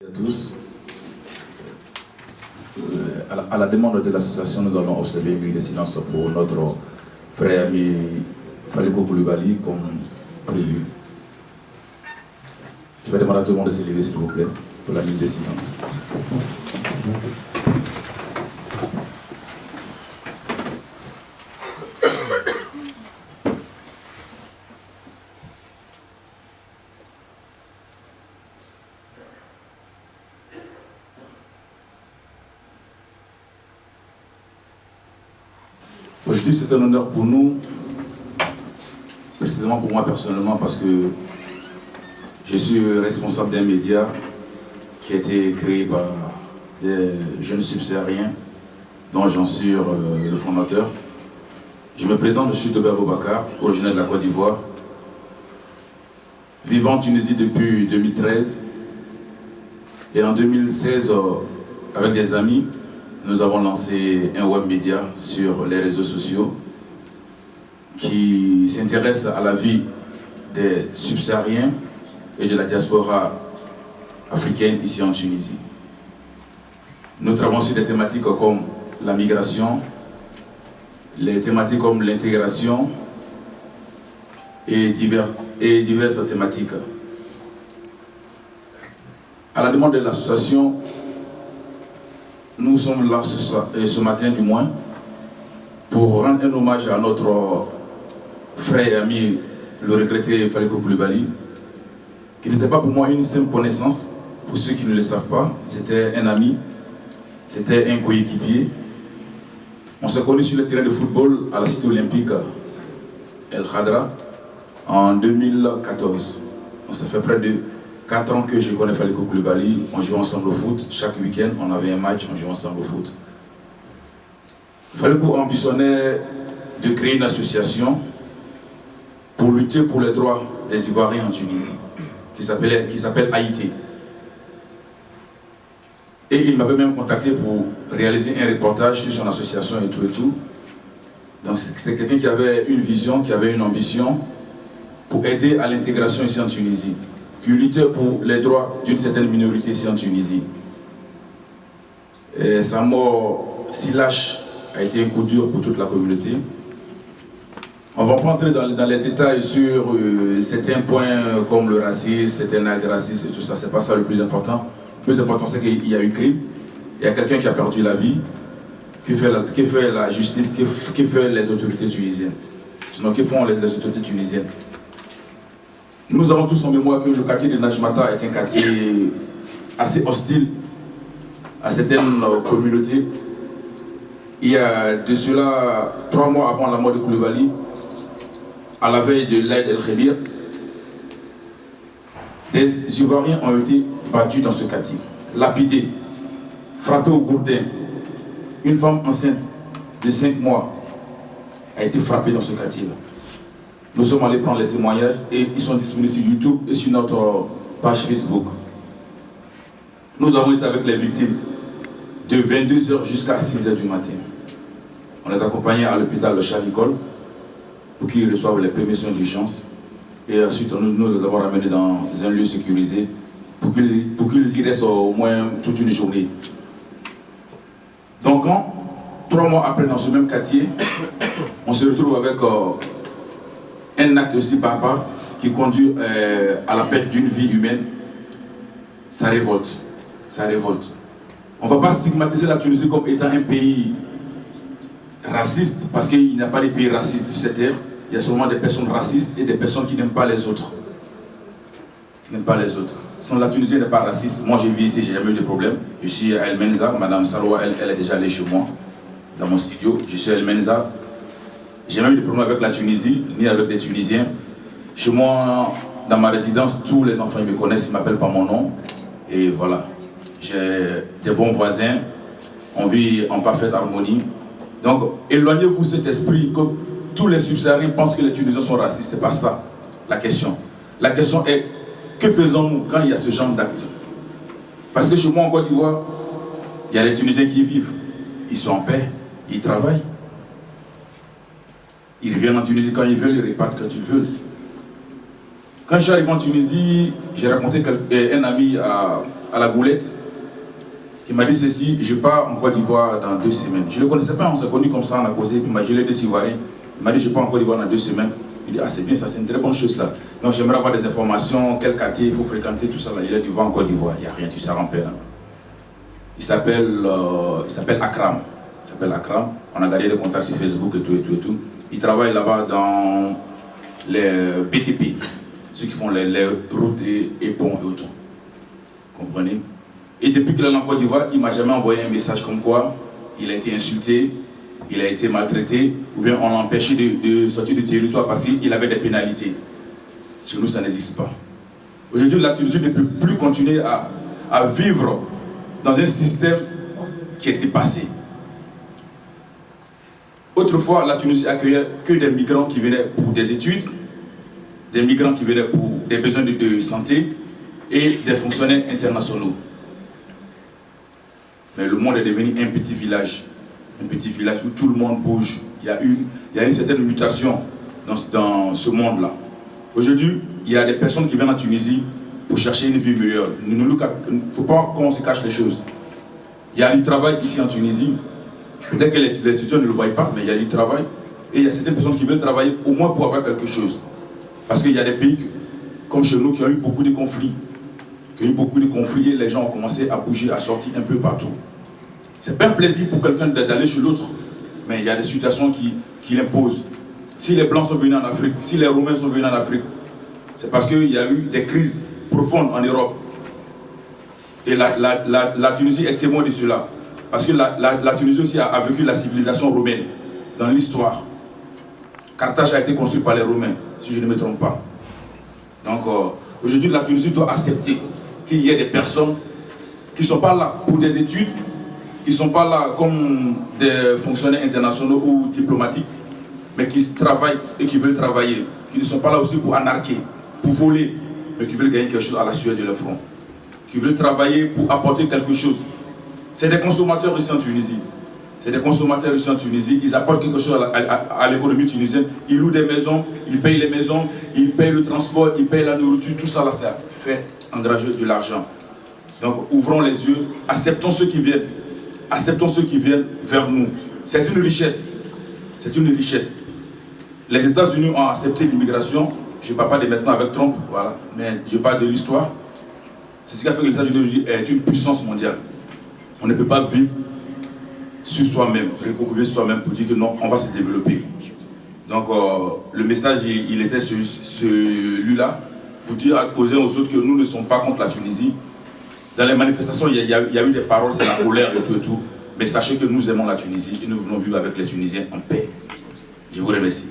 À tous. À la demande de l'association, nous allons observer une minute de silence pour notre frère ami Faliko Koulibaly, comme prévu. Je vais demander à tout le monde de se lever, s'il vous plaît, pour la minute de silence. Aujourd'hui, c'est un honneur pour nous, précisément pour moi personnellement, parce que je suis responsable d'un média qui a été créé par des jeunes subsahariens, dont j'en suis le fondateur. Je me présente, je suis Tobe Aboubakar, originaire de la Côte d'Ivoire, vivant en Tunisie depuis 2013. Et en 2016, avec des amis, nous avons lancé un web média sur les réseaux sociaux qui s'intéresse à la vie des subsahariens et de la diaspora africaine ici en Tunisie. Nous travaillons sur des thématiques comme la migration, les thématiques comme l'intégration et diverses thématiques. À la demande de l'association, nous sommes là ce matin du moins pour rendre un hommage à notre frère et ami, le regretté Faliko Koulibaly, qui n'était pas pour moi une simple connaissance. Pour ceux qui ne le savent pas, c'était un ami, c'était un coéquipier. On s'est connus sur le terrain de football à la cité olympique El Khadra en 2014. On s'est fait près de 4 ans que je connais Faliko Koulibaly. On jouait ensemble au foot. Chaque week-end, on avait un match, on jouait ensemble au foot. Faliko ambitionnait de créer une association pour lutter pour les droits des Ivoiriens en Tunisie, qui s'appelle Haïti. Et il m'avait même contacté pour réaliser un reportage sur son association et tout. Donc c'est quelqu'un qui avait une vision, qui avait une ambition pour aider à l'intégration ici en Tunisie, qui luttait pour les droits d'une certaine minorité ici en Tunisie. Et sa mort si lâche a été un coup dur pour toute la communauté. On va pas entrer dans les détails sur certains points comme le racisme, certains actes racistes et tout ça, c'est pas ça le plus important. Le plus important, c'est qu'il y a eu crime, il y a quelqu'un qui a perdu la vie, qui fait la justice, qui fait les autorités tunisiennes. Sinon, que font les autorités tunisiennes? Nous avons tous en mémoire que le quartier de Najmata est un quartier assez hostile à certaines communautés. Il y a de cela 3 mois avant la mort de Koulibaly, à la veille de l'Aïd el-Khébir, des Ivoiriens ont été battus dans ce quartier, lapidés, frappés au gourdin. Une femme enceinte de 5 mois a été frappée dans ce quartier-là. Nous sommes allés prendre les témoignages et ils sont disponibles sur YouTube et sur notre page Facebook. Nous avons été avec les victimes de 22h jusqu'à 6h du matin. On les accompagnait à l'hôpital de Charles-Nicole pour qu'ils reçoivent les premiers soins d'urgence. Et ensuite, nous les avons ramenés dans un lieu sécurisé pour qu'ils y restent au moins toute une journée. Donc, 3 mois après, dans ce même quartier, on se retrouve avec un acte aussi barbare qui conduit à la perte d'une vie humaine. Ça révolte. Ça révolte. On ne va pas stigmatiser la Tunisie comme étant un pays raciste, parce qu'il n'y a pas de pays racistes sur cette terre. Il y a seulement des personnes racistes et des personnes qui n'aiment pas les autres. Qui n'aiment pas les autres. Sinon, la Tunisie n'est pas raciste. Moi, j'ai vu ici, j'ai jamais eu de problème. Je suis à El Menza. Madame Salwa, elle est déjà allée chez moi, dans mon studio. Je suis à El Menza. J'ai jamais eu de problème avec la Tunisie, ni avec les Tunisiens. Chez moi, dans ma résidence, tous les enfants ils me connaissent, ils ne m'appellent pas mon nom. Et voilà. J'ai des bons voisins. On vit en parfaite harmonie. Donc, éloignez-vous de cet esprit que tous les subsahariens pensent que les Tunisiens sont racistes. Ce n'est pas ça la question. La question est, que faisons-nous quand il y a ce genre d'actes? Parce que chez moi en Côte d'Ivoire, il y a les Tunisiens qui y vivent. Ils sont en paix, ils travaillent. Ils reviennent en Tunisie quand ils veulent, ils repartent quand ils veulent. Quand je suis arrivé en Tunisie, j'ai rencontré un ami à à la goulette, qui m'a dit ceci, je pars en Côte d'Ivoire dans 2 semaines. Je ne le connaissais pas, on s'est connus comme ça, on a causé, puis il m'a dit, des Ivoiriens. Il m'a dit, je pars en Côte d'Ivoire dans 2 semaines. Il dit, ah c'est bien, ça c'est une très bonne chose ça. Donc j'aimerais avoir des informations, quel quartier il faut fréquenter, tout ça là. Il a dit, va en Côte d'Ivoire, il n'y a rien, tu seras en paix là. Il s'appelle Akram. Il s'appelle Akram. On a gardé des contacts sur Facebook et tout. Il travaille là-bas dans les BTP, ceux qui font les routes et ponts et autres. Comprenez? Et depuis qu'il est en Côte d'Ivoire, il ne m'a jamais envoyé un message comme quoi il a été insulté, il a été maltraité, ou bien on l'a empêché de sortir du territoire parce qu'il avait des pénalités. Chez nous, ça n'existe pas. Aujourd'hui, la Tunisie ne peut plus continuer à vivre dans un système qui était passé. Autrefois, la Tunisie accueillait que des migrants qui venaient pour des études, des migrants qui venaient pour des besoins de santé et des fonctionnaires internationaux. Mais le monde est devenu un petit village où tout le monde bouge. Il y a une certaine mutation dans ce monde-là. Aujourd'hui, il y a des personnes qui viennent en Tunisie pour chercher une vie meilleure. Il ne faut pas qu'on se cache les choses. Il y a du travail ici en Tunisie. Peut-être que les étudiants ne le voient pas, mais il y a du travail. Et il y a certaines personnes qui veulent travailler au moins pour avoir quelque chose. Parce qu'il y a des pays comme chez nous qui ont eu beaucoup de conflits. Et les gens ont commencé à bouger, à sortir un peu partout. C'est pas un plaisir pour quelqu'un d'aller chez l'autre, mais il y a des situations qui l'imposent. Si les Blancs sont venus en Afrique, si les Roumains sont venus en Afrique, c'est parce qu'il y a eu des crises profondes en Europe. Et la Tunisie est témoin de cela. Parce que la Tunisie aussi a vécu la civilisation romaine dans l'histoire. Carthage a été construit par les Romains, si je ne me trompe pas. Donc aujourd'hui, la Tunisie doit accepter qu'il y ait des personnes qui ne sont pas là pour des études, qui ne sont pas là comme des fonctionnaires internationaux ou diplomatiques, mais qui travaillent et qui veulent travailler, qui ne sont pas là aussi pour anarquer, pour voler, mais qui veulent gagner quelque chose à la sueur de leur front, qui veulent travailler pour apporter quelque chose. C'est des consommateurs ici en Tunisie. Ils apportent quelque chose à l'économie tunisienne. Ils louent des maisons, ils payent les maisons, ils payent le transport, ils payent la nourriture. Tout ça, là, ça fait engranger de l'argent. Donc, ouvrons les yeux, acceptons ceux qui viennent. Acceptons ceux qui viennent vers nous. C'est une richesse. Les États-Unis ont accepté l'immigration. Je ne parle pas de maintenant avec Trump, voilà, mais je parle de l'histoire. C'est ce qui a fait que les États-Unis est une puissance mondiale. On ne peut pas vivre sur soi-même, recouvrir soi-même pour dire que non, on va se développer. Donc le message, il était celui-là, pour dire aux uns aux autres que nous ne sommes pas contre la Tunisie. Dans les manifestations, il y a eu des paroles, c'est la colère et tout. Mais sachez que nous aimons la Tunisie et nous voulons vivre avec les Tunisiens en paix. Je vous remercie.